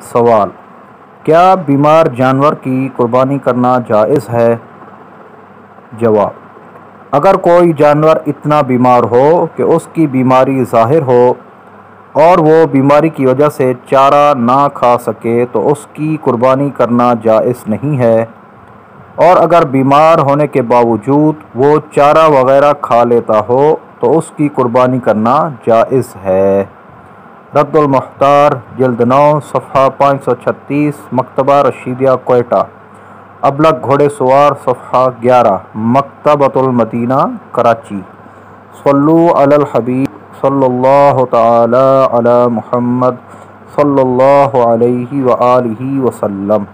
سوال: کیا بیمار جانور کی قربانی کرنا جائز ہے؟ جواب: اگر کوئی جانور اتنا بیمار ہو کہ اس کی بیماری ظاہر ہو اور وہ بیماری کی وجہ سے چارہ نہ کھا سکے تو اس کی قربانی کرنا جائز نہیں ہے، اور اگر بیمار ہونے کے باوجود وہ چارہ وغیرہ کھا لیتا ہو تو اس کی قربانی کرنا جائز ہے۔ رد المختار جلد 9 صفحہ 536 مکتبہ رشیدیہ کوئٹہ۔ ابلغ گھوڑے سوار صفحہ 11 مکتبۃ المدینہ کراچی۔ صلو علی الحبیب صلی اللہ تعالی علی محمد صلی اللہ علیہ وآلہ وسلم۔